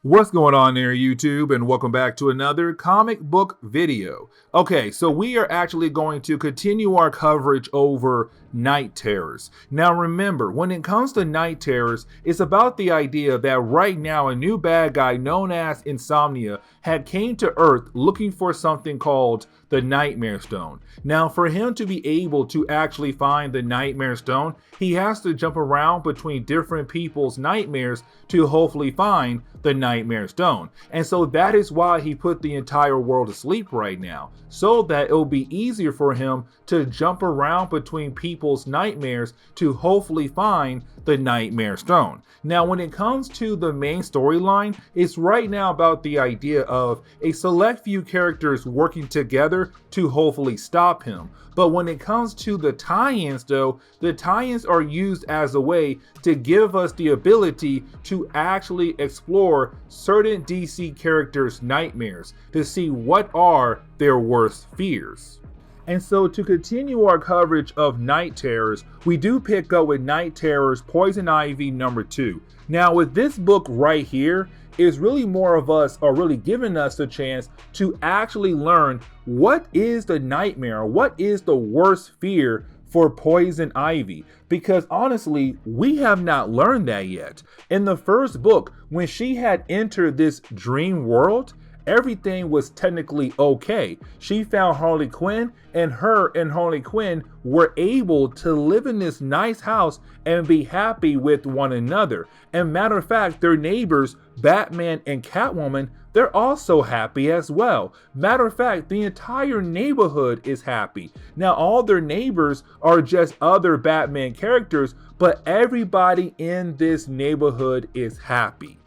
What's going on there, YouTube, and welcome back to another comic book video. Okay, so we are actually going to continue our coverage over night terrors. Now remember, when it comes to night terrors, it's about the idea that right now a new bad guy known as Insomnia had came to Earth looking for something called the Nightmare Stone. Now for him to be able to actually find the Nightmare Stone, he has to jump around between different people's nightmares to hopefully find the Nightmare Stone. And so that is why he put the entire world to sleep right now, so that it will be easier for him to jump around between people's nightmares to hopefully find the Nightmare Stone. Now when it comes to the main storyline, it's right now about the idea of a select few characters working together to hopefully stop him. But when it comes to the tie-ins though, the tie-ins are used as a way to give us the ability to actually explore certain DC characters' nightmares to see what are their worst fears. And so to continue our coverage of night terrors, we do pick up with Night Terrors Poison Ivy number 2. Now with this book right here, is really more of us, or really giving us the chance to actually learn what is the nightmare, what is the worst fear for Poison Ivy, because honestly, we have not learned that yet. In the first book, when she had entered this dream world, everything was technically okay. She found Harley Quinn, and her and Harley Quinn were able to live in this nice house and be happy with one another. And matter of fact, their neighbors, Batman and Catwoman, they're also happy as well. Matter of fact, the entire neighborhood is happy. Now, all their neighbors are just other Batman characters, but everybody in this neighborhood is happy.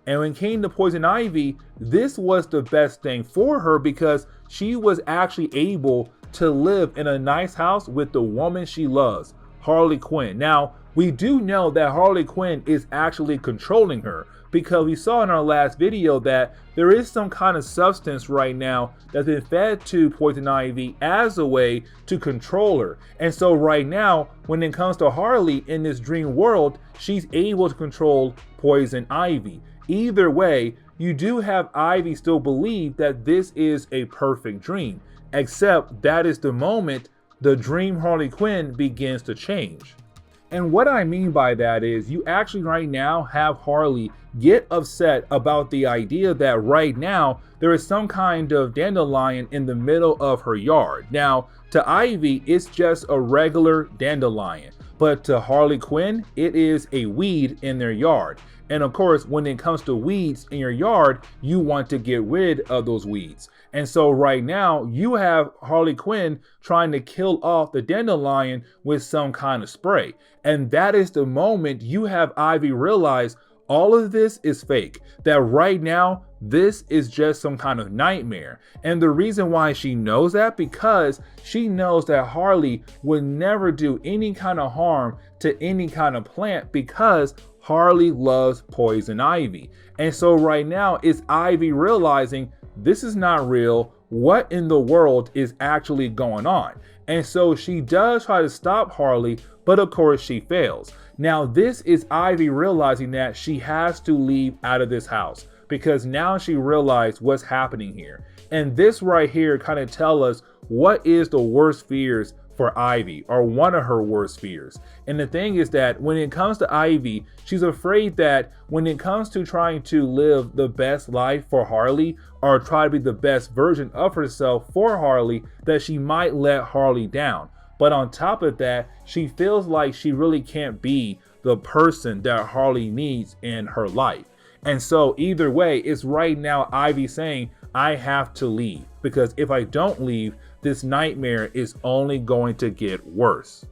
And when it came to Poison Ivy, this was the best thing for her because she was actually able to live in a nice house with the woman she loves, Harley Quinn. Now, we do know that Harley Quinn is actually controlling her because we saw in our last video that there is some kind of substance right now that's been fed to Poison Ivy as a way to control her. And so right now, when it comes to Harley in this dream world, she's able to control Poison Ivy. Either way, you do have Ivy still believe that this is a perfect dream, except that is the moment the dream Harley Quinn begins to change. And what I mean by that is you actually right now have Harley get upset about the idea that right now there is some kind of dandelion in the middle of her yard. Now, to Ivy, it's just a regular dandelion, but to Harley Quinn, it is a weed in their yard. And of course, when it comes to weeds in your yard, you want to get rid of those weeds. And so right now you have Harley Quinn trying to kill off the dandelion with some kind of spray. And that is the moment you have Ivy realize all of this is fake, that right now this is just some kind of nightmare. And the reason why she knows that, because she knows that Harley would never do any kind of harm to any kind of plant because Harley loves Poison Ivy. And so right now it's Ivy realizing this is not real. What in the world is actually going on? And so she does try to stop Harley, but of course she fails. Now this is Ivy realizing that she has to leave out of this house because now she realized what's happening here. And this right here kind of tell us what is the worst fears for Ivy, or one of her worst fears. And the thing is that when it comes to Ivy, she's afraid that when it comes to trying to live the best life for Harley or try to be the best version of herself for Harley, that she might let Harley down. But on top of that, she feels like she really can't be the person that Harley needs in her life. And so either way, it's right now Ivy saying, I have to leave, because if I don't leave, this nightmare is only going to get worse.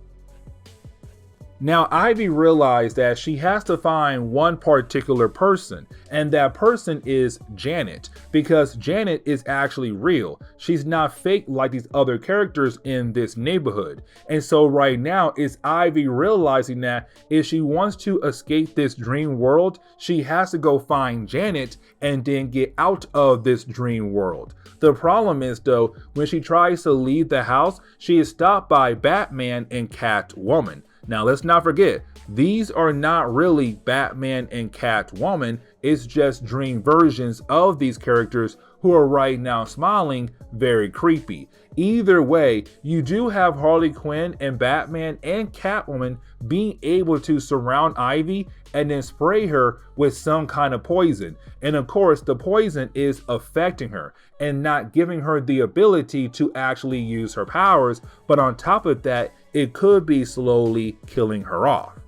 Now Ivy realized that she has to find one particular person, and that person is Janet, because Janet is actually real. She's not fake like these other characters in this neighborhood. And so right now it's Ivy realizing that if she wants to escape this dream world, she has to go find Janet and then get out of this dream world. The problem is though, when she tries to leave the house, she is stopped by Batman and Catwoman. Now, let's not forget, these are not really Batman and Catwoman. It's just dream versions of these characters who are right now smiling very creepy. Either way, you do have Harley Quinn and Batman and Catwoman being able to surround Ivy and then spray her with some kind of poison. And of course, the poison is affecting her and not giving her the ability to actually use her powers. But on top of that, it could be slowly killing her off.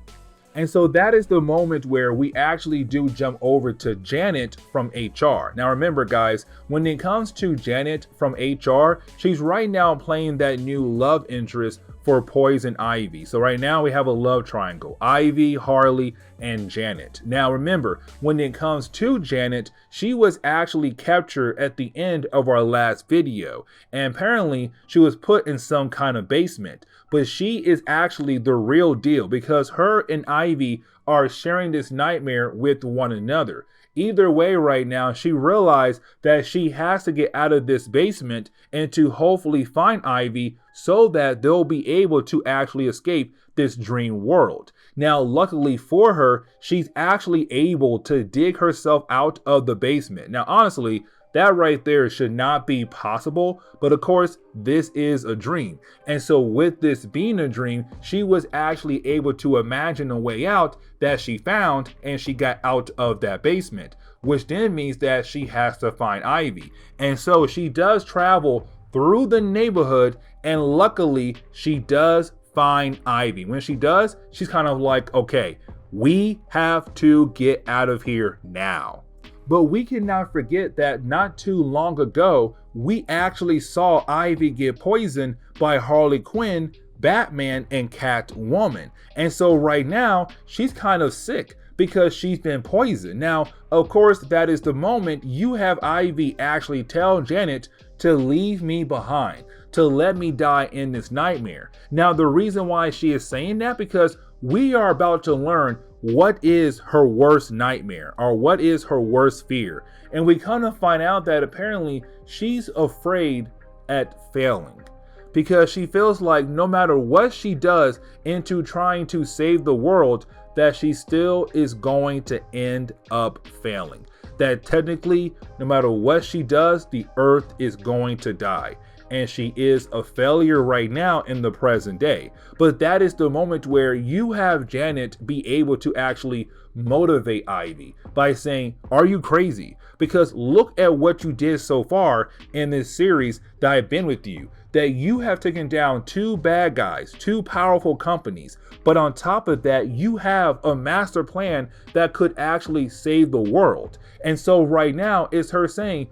And so that is the moment where we actually do jump over to Janet from HR. Now remember guys, when it comes to Janet from HR, she's right now playing that new love interest for Poison Ivy. So right now we have a love triangle, Ivy, Harley, and Janet. Now remember, when it comes to Janet, she was actually captured at the end of our last video. And apparently she was put in some kind of basement. But she is actually the real deal because her and Ivy are sharing this nightmare with one another. Either way right now, she realized that she has to get out of this basement and to hopefully find Ivy so that they'll be able to actually escape this dream world. Now, luckily for her, she's actually able to dig herself out of the basement. Now, honestly, that right there should not be possible, but of course, this is a dream. And so with this being a dream, she was actually able to imagine a way out that she found, and she got out of that basement, which then means that she has to find Ivy. And so she does travel through the neighborhood, and luckily she does find Ivy. When she does, she's kind of like, okay, we have to get out of here now. But we cannot forget that not too long ago, we actually saw Ivy get poisoned by Harley Quinn, Batman, and Catwoman. And so right now, she's kind of sick because she's been poisoned. Now, of course, that is the moment you have Ivy actually tell Janet to leave me behind, to let me die in this nightmare. Now, the reason why she is saying that, because we are about to learn what is her worst nightmare, or what is her worst fear. And we kind of find out that apparently she's afraid at failing, because she feels like no matter what she does into trying to save the world, that she still is going to end up failing. That technically, no matter what she does, the earth is going to die. And she is a failure right now in the present day. But that is the moment where you have Janet be able to actually motivate Ivy by saying, are you crazy? Because look at what you did so far in this series that I've been with you. That you have taken down two bad guys, two powerful companies. But on top of that, you have a master plan that could actually save the world. And so right now it's her saying,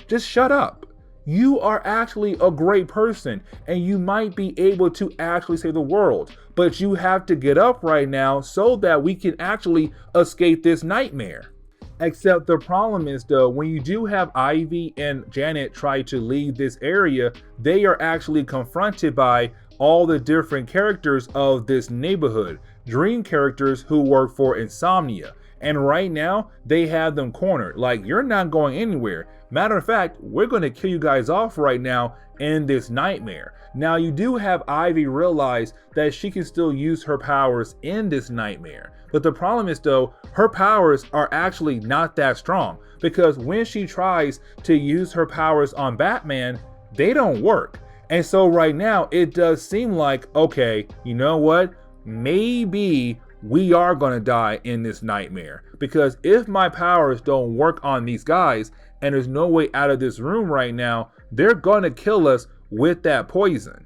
just shut up. You are actually a great person and you might be able to actually save the world, but you have to get up right now so that we can actually escape this nightmare. Except the problem is though, when you do have Ivy and Janet try to leave this area, they are actually confronted by all the different characters of this neighborhood, dream characters who work for Insomnia. And right now, they have them cornered. Like, you're not going anywhere. Matter of fact, we're going to kill you guys off right now in this nightmare. Now, you do have Ivy realize that she can still use her powers in this nightmare. But the problem is, though, her powers are actually not that strong. Because when she tries to use her powers on Batman, they don't work. And so right now, it does seem like, okay, you know what? Maybe we are going to die in this nightmare, because if my powers don't work on these guys and there's no way out of this room right now, they're going to kill us with that poison.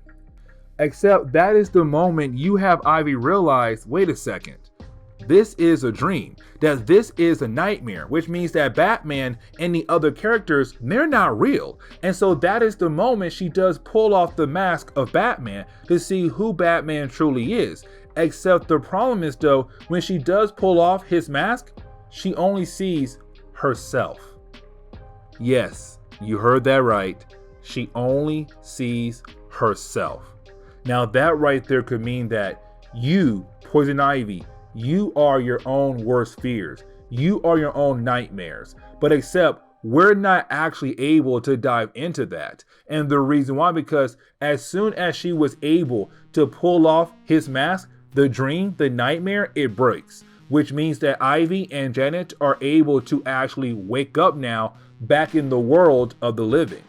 Except that is the moment you have Ivy realize, wait a second, this is a dream, that this is a nightmare, which means that Batman and the other characters, they're not real. And so that is the moment she does pull off the mask of Batman to see who Batman truly is. Except the problem is though, when she does pull off his mask, she only sees herself. Yes, you heard that right. She only sees herself. Now that right there could mean that you, Poison Ivy, you are your own worst fears. You are your own nightmares. But except we're not actually able to dive into that. And the reason why, because as soon as she was able to pull off his mask, the dream, the nightmare, it breaks, which means that Ivy and Janet are able to actually wake up now back in the world of the living.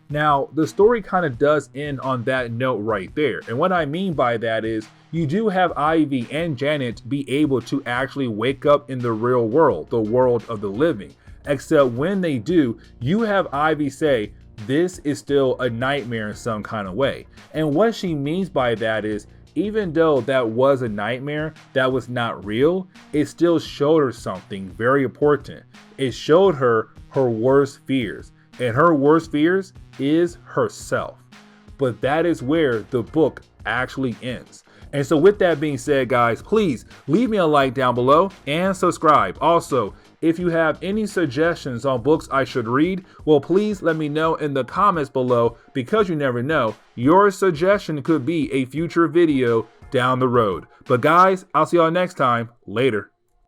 Now, the story kind of does end on that note right there. And what I mean by that is you do have Ivy and Janet be able to actually wake up in the real world, the world of the living. Except when they do, you have Ivy say, this is still a nightmare in some kind of way. And what she means by that is, even though that was a nightmare that was not real, it still showed her something very important. It showed her her worst fears. And her worst fears is herself. But that is where the book actually ends. And so with that being said, guys, please leave me a like down below and subscribe. Also, if you have any suggestions on books I should read, well, please let me know in the comments below, because you never know, your suggestion could be a future video down the road. But guys, I'll see y'all next time. Later.